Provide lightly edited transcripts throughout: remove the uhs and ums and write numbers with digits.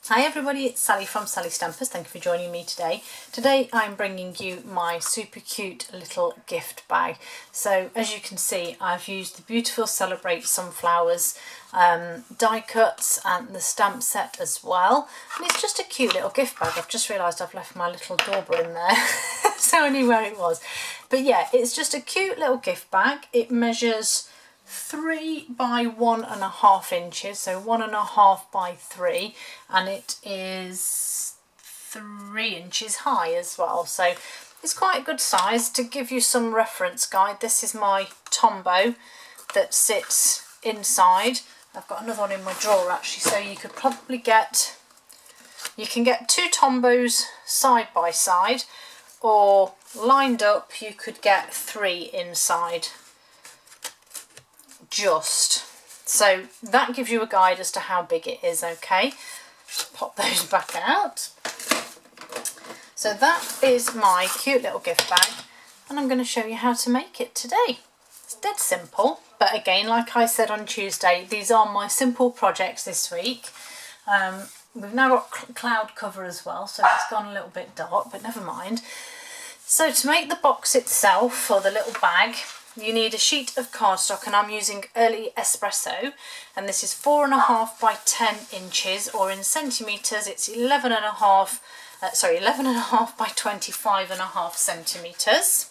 Hi everybody, it's Sally from Sally Stampers. Thank you for joining me today. Today I'm bringing you my super cute little gift bag. So as you can see, I've used the beautiful Celebrate Sunflowers die cuts and the stamp set as well. And it's just a cute little gift bag. I've just realised I've left my little dauber in there, so I knew where it was. But yeah, it's just a cute little gift bag. It measures 3 by 1.5 inches, so 1.5 by 3, and it is 3 inches high as well, so it's quite a good size. To give you some reference guide, this is my Tombow that sits inside. I've got another one in my drawer actually, so you could probably get, you can get 2 Tombows side by side, or lined up you could get 3 inside. So that gives you a guide as to how big it is. Okay, pop those back out. So that is my cute little gift bag, and I'm going to show you how to make it today. It's dead simple, but again, like I said on Tuesday, these are my simple projects this week. We've now got cloud cover as well, so it's gone a little bit dark, but never mind. So to make the box itself, or the little bag, you need a sheet of cardstock, and I'm using Early Espresso, and this is 4.5 by 10 inches, or in centimetres it's 11.5 by 25.5 centimetres.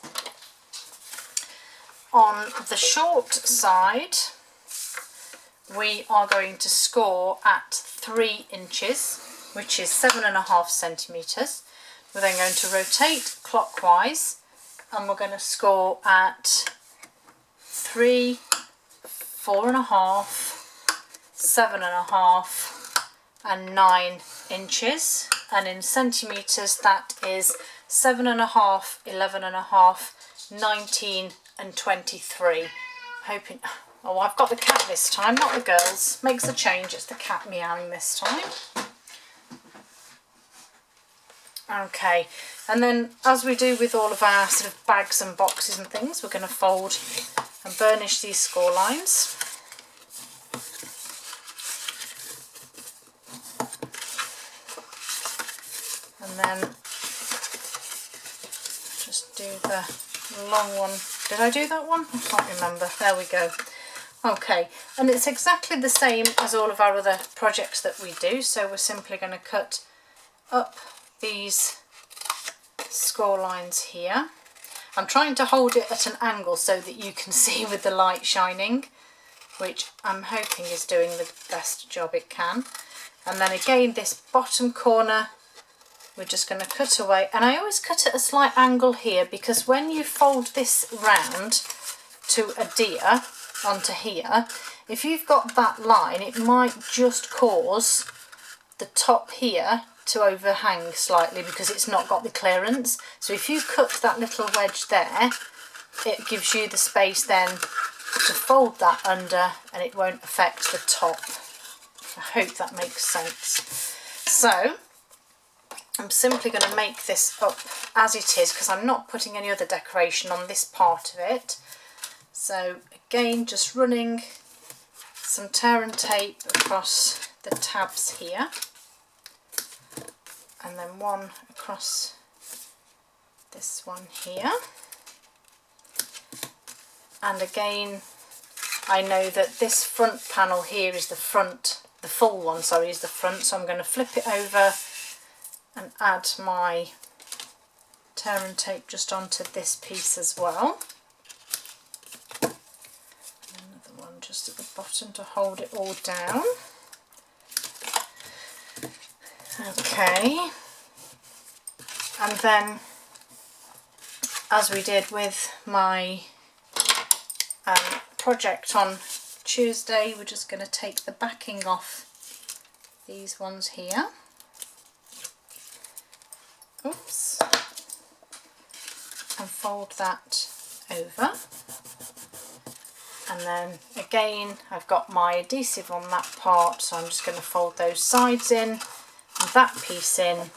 On the short side we are going to score at 3 inches, which is 7.5 centimetres. We're then going to rotate clockwise, and we're going to score at 3, 4.5, 7.5 and 9 inches, and in centimetres that is 7.5, 11.5, 19 and 23. Hoping, oh, I've got the cat this time, not the girls. Makes a change, it's the cat meowing this time. Okay, and then as we do with all of our sort of bags and boxes and things, we're going to fold and burnish these score lines. And then just do the long one. Did I do that one? I can't remember. There we go. Okay, and it's exactly the same as all of our other projects that we do, so we're simply going to cut up these score lines here. I'm trying to hold it at an angle so that you can see with the light shining, which I'm hoping is doing the best job it can. And then again, this bottom corner we're just going to cut away, and I always cut at a slight angle here, because when you fold this round to adhere onto here, if you've got that line, it might just cause the top here to overhang slightly because it's not got the clearance. So if you cut that little wedge there, it gives you the space then to fold that under, and it won't affect the top. I hope that makes sense. So I'm simply going to make this up as it is, because I'm not putting any other decoration on this part of it. So again, just running some tear and tape across the tabs here, and then one across this one here. And again, I know that this front panel here is the front, the full one, sorry, is the front, so I'm going to flip it over and add my tear and tape just onto this piece as well. And another one just at the bottom to hold it all down. Okay, and then as we did with my project on Tuesday, we're just going to take the backing off these ones here. Oops, and fold that over, and then again I've got my adhesive on that part, so I'm just going to fold those sides in and that piece in,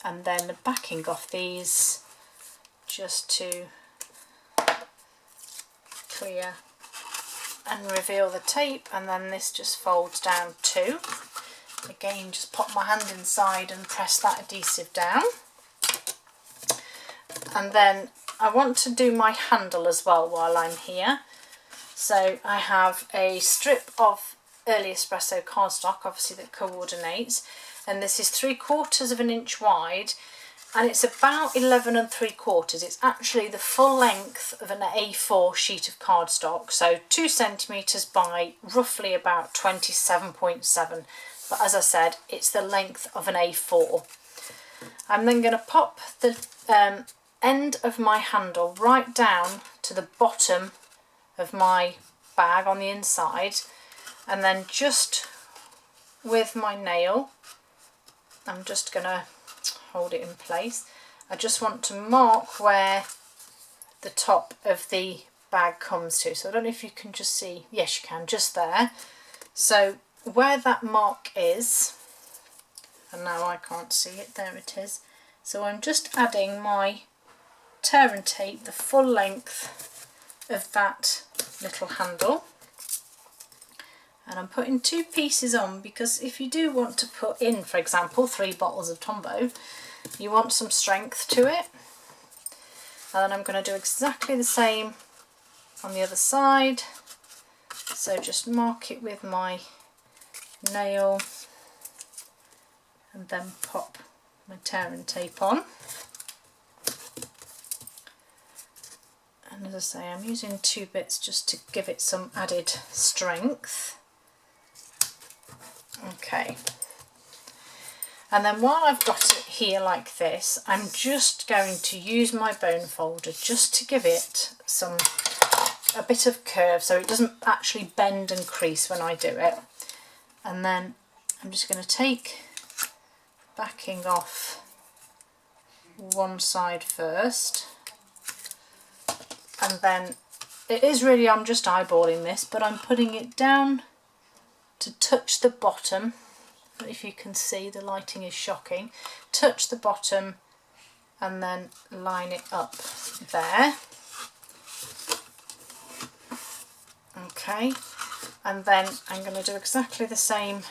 and then the backing off these just to clear and reveal the tape, and then this just folds down too. Again, just pop my hand inside and press that adhesive down. And then I want to do my handle as well while I'm here. So I have a strip of early espresso cardstock, obviously, that coordinates, and this is 3/4 of an inch wide, and it's about 11 3/4. It's actually the full length of an A4 sheet of cardstock, so 2 centimetres by roughly about 27.7. But as I said, it's the length of an A4. I'm then going to pop the end of my handle right down to the bottom of my bag on the inside, and then just with my nail, I'm just going to hold it in place. I just want to mark where the top of the bag comes to. So I don't know if you can just see, yes you can, just there. So where that mark is, and now I can't see it, there it is. So I'm just adding my tear and tape the full length of that little handle, and I'm putting 2 pieces on because if you do want to put in, for example, 3 bottles of Tombow, you want some strength to it. And then I'm going to do exactly the same on the other side, so just mark it with my nail and then pop my tear and tape on. And as I say, I'm using 2 bits just to give it some added strength. Okay. And then while I've got it here like this, I'm just going to use my bone folder just to give it a bit of curve so it doesn't actually bend and crease when I do it. And then I'm just going to take backing off one side first. And then it is really, I'm just eyeballing this, but I'm putting it down to touch the bottom. If you can see, the lighting is shocking. Touch the bottom and then line it up there. Okay, and then I'm going to do exactly the same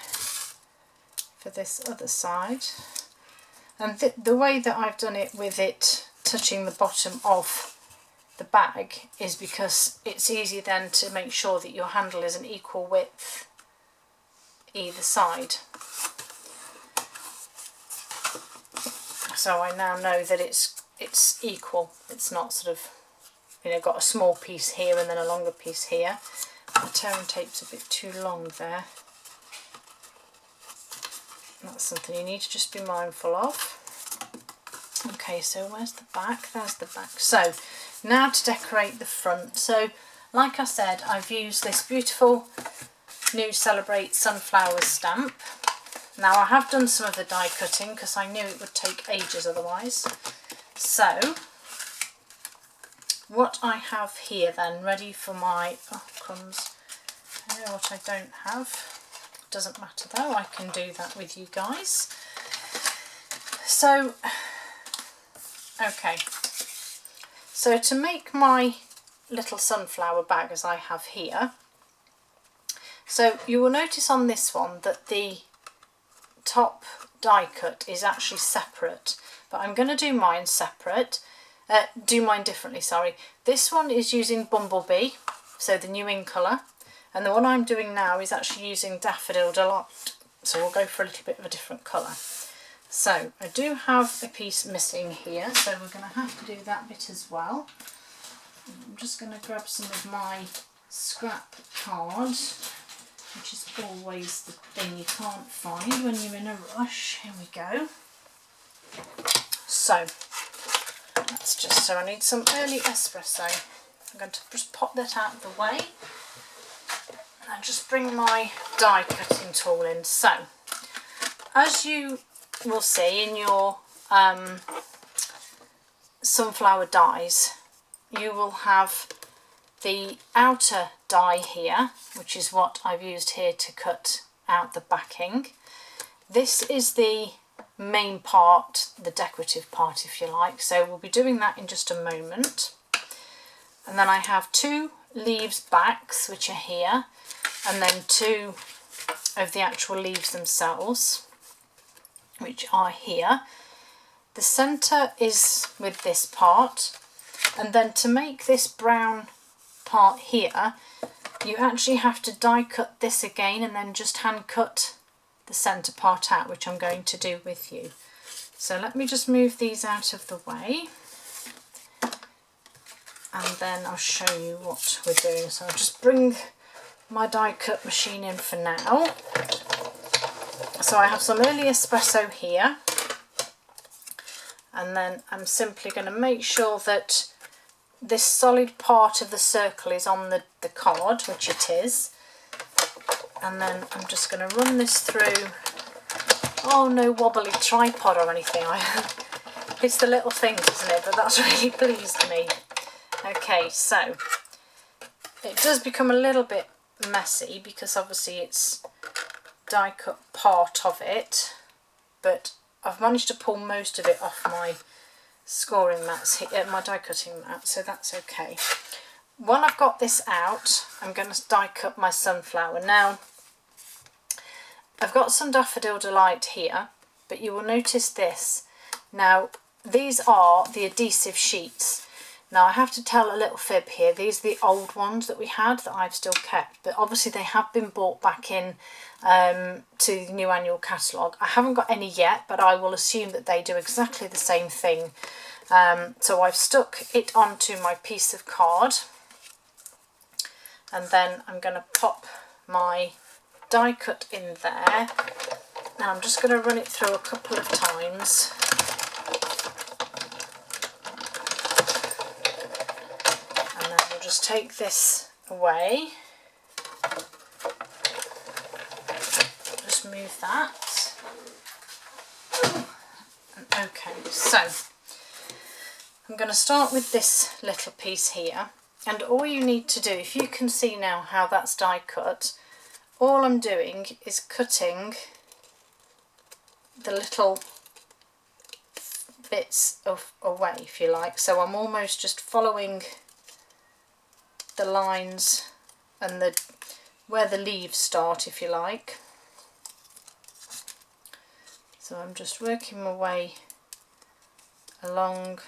for this other side. And the way that I've done it with it touching the bottom of the bag is because it's easy then to make sure that your handle is an equal width either side. So I now know that it's equal. It's not sort of, you know, got a small piece here and then a longer piece here. The tear and tape's a bit too long there. That's something you need to just be mindful of. Okay, so where's the back? There's the back. So now to decorate the front. So like I said, I've used this beautiful new Celebrate Sunflowers stamp. Now I have done some of the die cutting because I knew it would take ages otherwise. So what I have here then, ready for my, oh crumbs, I know what I don't have. Doesn't matter though, I can do that with you guys. So, okay, so to make my little sunflower bag as I have here, so you will notice on this one that the top die cut is actually separate, but I'm going to do mine separate, do mine differently, sorry. This one is using Bumblebee, so the new in colour, and the one I'm doing now is actually using Daffodil Delight, so we'll go for a little bit of a different colour. So I do have a piece missing here, so we're going to have to do that bit as well. I'm just going to grab some of my scrap card, which is always the thing you can't find when you're in a rush. Here we go. So that's just, so I need some early espresso. I'm going to just pop that out of the way and just bring my die cutting tool in. So as you will see in your sunflower dies, you will have the outer die here, which is what I've used here to cut out the backing. This is the main part, the decorative part if you like, so we'll be doing that in just a moment. And then I have 2 leaves backs which are here, and then 2 of the actual leaves themselves, which are here. The centre is with this part, and then to make this brown part here, you actually have to die cut this again and then just hand cut the centre part out, which I'm going to do with you. So let me just move these out of the way, and then I'll show you what we're doing. So I'll just bring my die cut machine in for now. So I have some early espresso here, and then I'm simply going to make sure that this solid part of the circle is on the card, which it is, and then I'm just going to run this through. Oh, no wobbly tripod or anything. It's the little things, isn't it? But that's really pleased me. Okay, so it does become a little bit messy because obviously it's die cut part of it, but I've managed to pull most of it off my scoring mats here, my die cutting mat, so that's okay. While I've got this out, I'm going to die cut my sunflower. Now, I've got some Daffodil Delight here, but you will notice this. Now, these are the adhesive sheets. Now, I have to tell a little fib here. These are the old ones that we had that I've still kept, but obviously they have been brought back in to the new annual catalogue. I haven't got any yet, but I will assume that they do exactly the same thing. So I've stuck it onto my piece of card, and then I'm going to pop my die cut in there, and I'm just going to run it through a couple of times. And then we'll just take this away. Just move that. Okay, so I'm going to start with this little piece here, and all you need to do, if you can see now how that's die cut, all I'm doing is cutting the little bits away, if you like. So I'm almost just following the lines and where the leaves start, if you like. So I'm just working my way along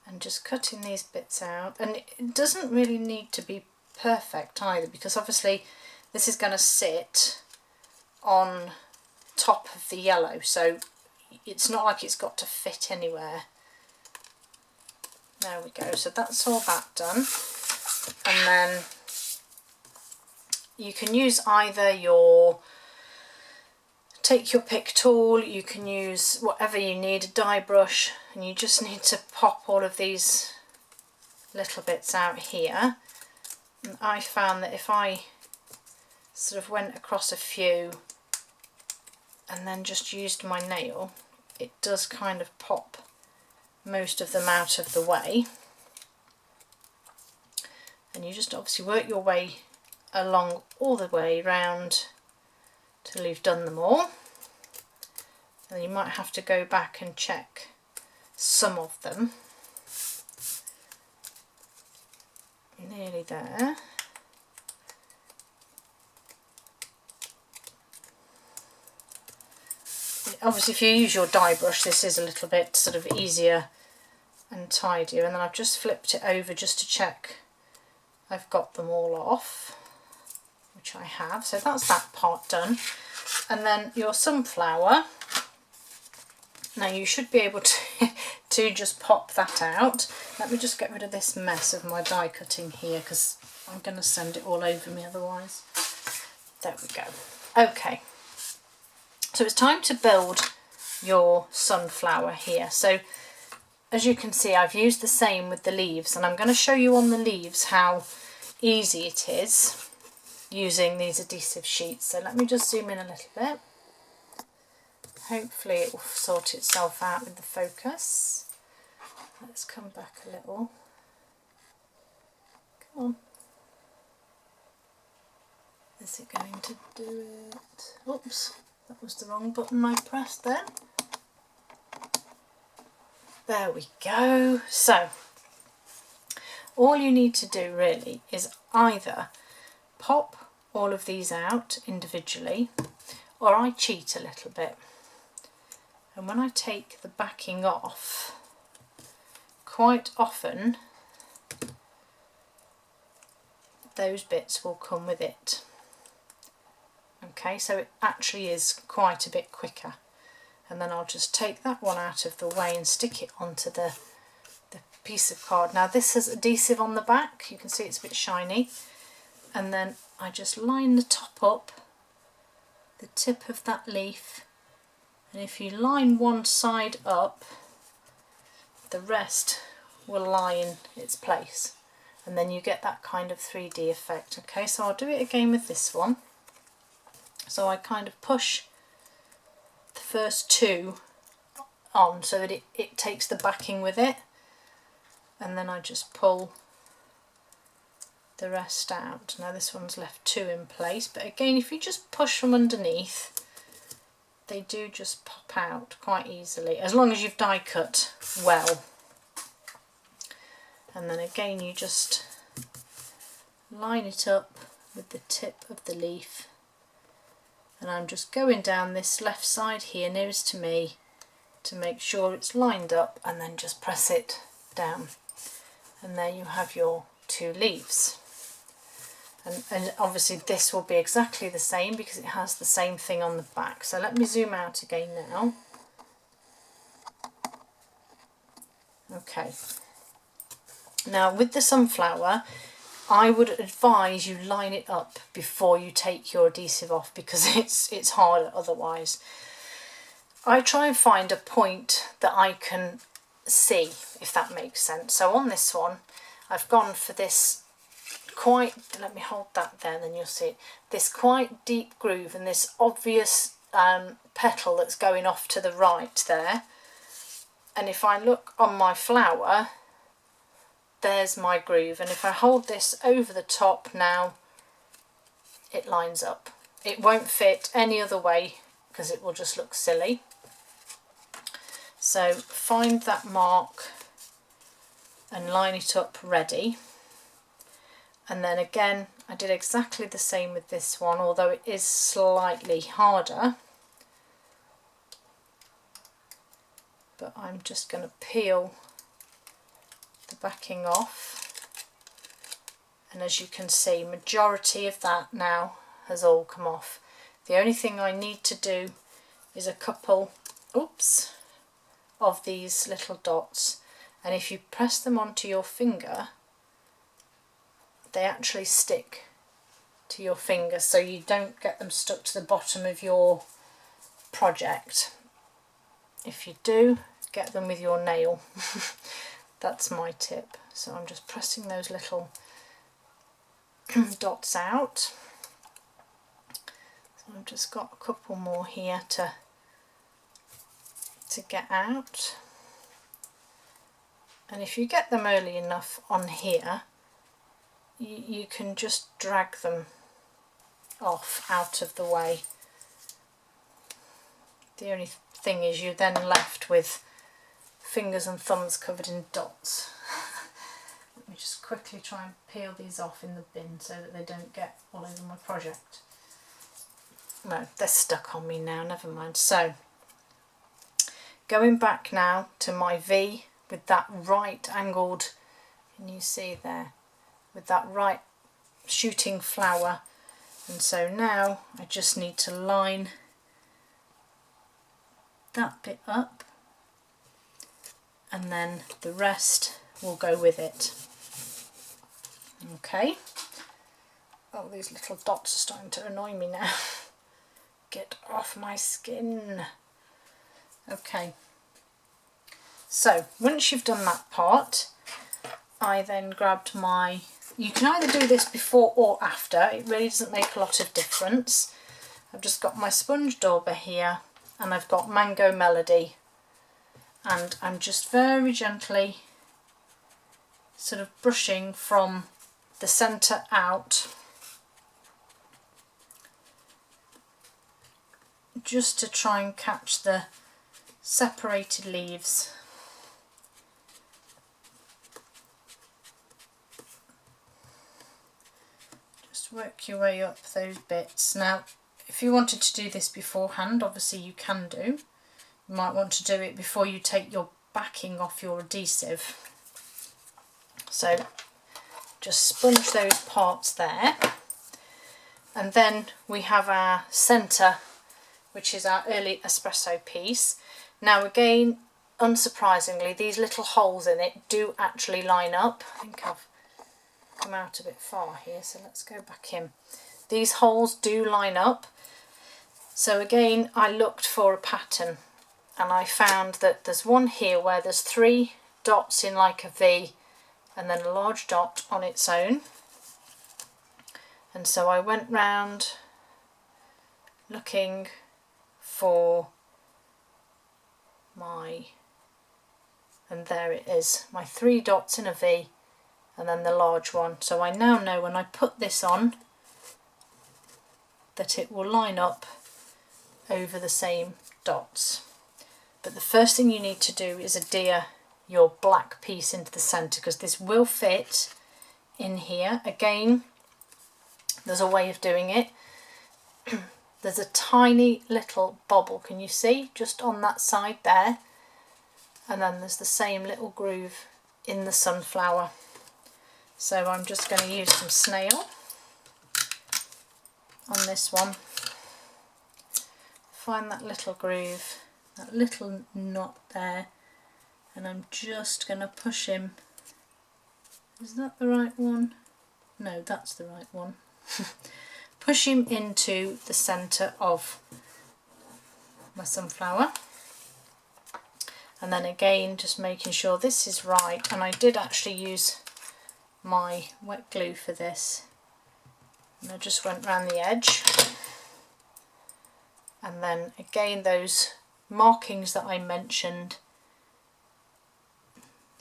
and just cutting these bits out, and it doesn't really need to be perfect either, because obviously this is going to sit on top of the yellow, so it's not like it's got to fit anywhere. There we go, so that's all that done. And then you can use either take your pick tool, you can use whatever you need, a die brush, and you just need to pop all of these little bits out here. And I found that if I sort of went across a few and then just used my nail, it does kind of pop most of them out of the way. And you just obviously work your way along all the way round till you've done them all, and you might have to go back and check some of them. Nearly there. Obviously if you use your die brush, this is a little bit sort of easier and tidier, and then I've just flipped it over just to check I've got them all off, which I have. So that's that part done. And then your sunflower, now you should be able to just pop that out. Let me just get rid of this mess of my die cutting here, because I'm going to send it all over me otherwise. There we go. Okay, so it's time to build your sunflower here. So as you can see, I've used the same with the leaves, and I'm going to show you on the leaves how easy it is using these adhesive sheets. So let me just zoom in a little bit. Hopefully it will sort itself out with the focus. Let's come back a little. Come on. Is it going to do it? Oops, that was the wrong button I pressed then. There we go. So all you need to do really is either pop all of these out individually, or I cheat a little bit. And when I take the backing off, quite often those bits will come with it. Okay, so it actually is quite a bit quicker. And then I'll just take that one out of the way and stick it onto the piece of card. Now this has adhesive on the back, you can see it's a bit shiny, and then I just line the top up, the tip of that leaf, and if you line one side up, the rest will lie in its place, and then you get that kind of 3D effect. Okay, so I'll do it again with this one. So I kind of push the first two on so that it takes the backing with it, and then I just pull the rest out. Now this one's left two in place, but again, if you just push from underneath, they do just pop out quite easily, as long as you've die cut well. And then again, you just line it up with the tip of the leaf, and I'm just going down this left side here nearest to me to make sure it's lined up, and then just press it down, and there you have your two leaves. And obviously this will be exactly the same because it has the same thing on the back. So let me zoom out again now. Okay, now with the sunflower, I would advise you line it up before you take your adhesive off, because it's harder otherwise. I try and find a point that I can see, if that makes sense. So on this one, I've gone for this quite, let me hold that there, then you'll see it, this quite deep groove and this obvious petal that's going off to the right there. And if I look on my flower, there's my groove, and if I hold this over the top now, it lines up. It won't fit any other way because it will just look silly. So find that mark and line it up ready. And then again, I did exactly the same with this one, although it is slightly harder. But I'm just going to peel the backing off, and as you can see, majority of that now has all come off. The only thing I need to do is a couple of these little dots, and if you press them onto your finger, they actually stick to your finger, so you don't get them stuck to the bottom of your project. If you do, get them with your nail. That's my tip. So I'm just pressing those little dots out. So I've just got a couple more here to get out. And if you get them early enough on here, you can just drag them off out of the way. The only thing is you're then left with fingers and thumbs covered in dots. Let me just quickly try and peel these off in the bin so that they don't get all over my project. No, they're stuck on me now, never mind. So, going back now to my V with that right angled, can you see there, with that right shooting flower. And so now I just need to line that bit up, and then the rest will go with it. Okay. Oh, these little dots are starting to annoy me now. Get off my skin. Okay. So once you've done that part, I then grabbed my, you can either do this before or after, it really doesn't make a lot of difference. I've just got my sponge dauber here, and I've got Mango Melody, and I'm just very gently sort of brushing from the centre out, just to try and catch the separated leaves. work your way up those bits. Now, if you wanted to do this beforehand, obviously you can do. You might want to do it before you take your backing off your adhesive. So just sponge those parts there. And then we have our centre, which is our early espresso piece. Now again, unsurprisingly, these little holes in it do actually line up. I think I've come out a bit far here, so let's go back in. These holes do line up. So again, I looked for a pattern and I found that there's one here where there's 3 dots in like a V and then a large dot on its own. And so I went round looking for my, and there it is, my 3 dots in a V and then the large one. So I now know when I put this on that it will line up over the same dots. But the first thing you need to do is adhere your black piece into the centre, because this will fit in here. Again, there's a way of doing it. There's a tiny little bobble, can you see, just on that side there, and then there's the same little groove in the sunflower. So I'm just going to use some snail on this one. Find that little groove, that little knot there, and I'm just going to push him. Is that the right one? No, that's the right one. Push him into the centre of my sunflower, and then again just making sure this is right. And I did actually use my wet glue for this, and I just went round the edge. And then again, those markings that I mentioned,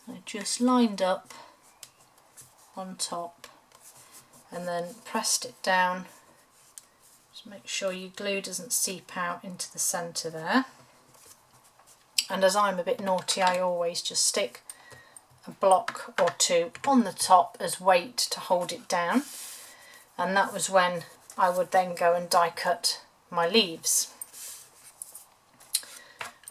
I just lined up on top and then pressed it down. Just make sure your glue doesn't seep out into the centre there. And as I'm a bit naughty, I always just stick a block or 2 on the top as weight to hold it down. And that was when I would then go and die cut my leaves.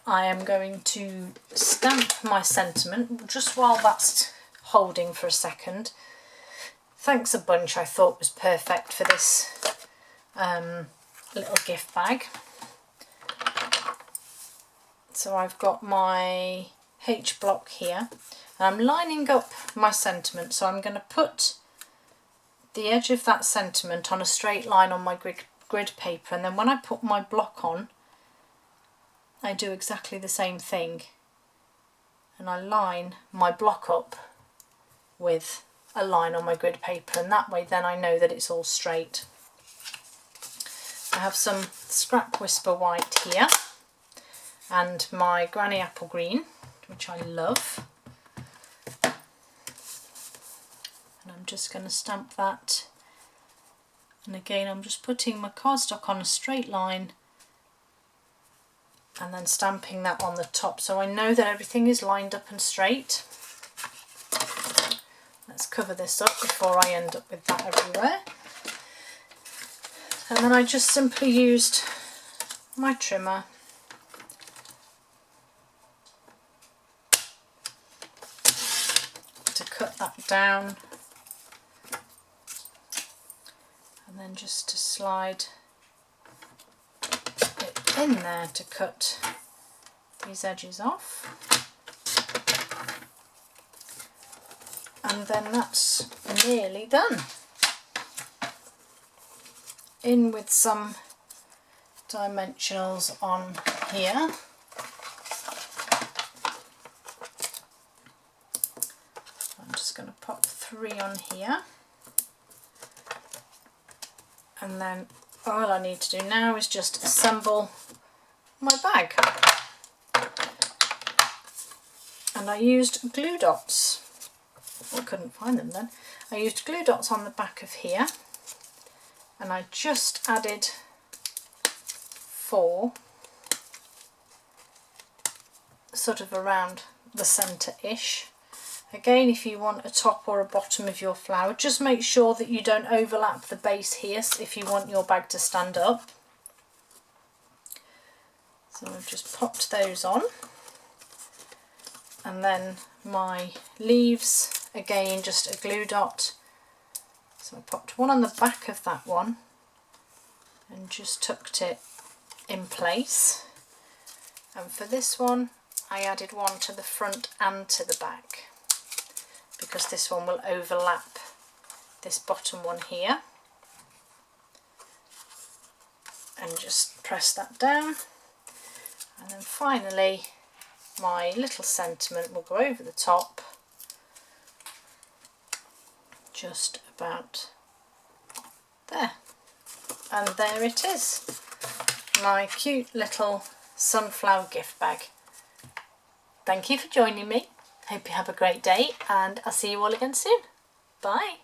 I am going to stamp my sentiment just while that's holding for a second. Thanks a bunch, I thought was perfect for this little gift bag. So I've got my H block here, and I'm lining up my sentiment. So I'm going to put the edge of that sentiment on a straight line on my grid paper, and then when I put my block on, I do exactly the same thing, and I line my block up with a line on my grid paper, and that way then I know that it's all straight. I have some Scrap Whisper White here and my Granny Apple Green, which I love, and I'm just going to stamp that. And again, I'm just putting my cardstock on a straight line and then stamping that on the top, so I know that everything is lined up and straight. Let's cover this up before I end up with that everywhere. And then I just simply used my trimmer to cut that down, and then just to slide it in there to cut these edges off. And then that's nearly done. In with some dimensionals on here. I'm just going to pop 3 on here. And then all I need to do now is just assemble my bag. And I used glue dots. I couldn't find them then. I used glue dots on the back of here, and I just added 4 sort of around the centre-ish, Again, if you want a top or a bottom of your flower, just make sure that you don't overlap the base here if you want your bag to stand up. So I've just popped those on. And then my leaves, again, just a glue dot. So I popped one on the back of that one and just tucked it in place. And for this one, I added one to the front and to the back, because this one will overlap this bottom one here. And just press that down. And then finally, my little sentiment will go over the top, just about there. And there it is, my cute little sunflower gift bag. Thank you for joining me. Hope you have a great day, and I'll see you all again soon. Bye.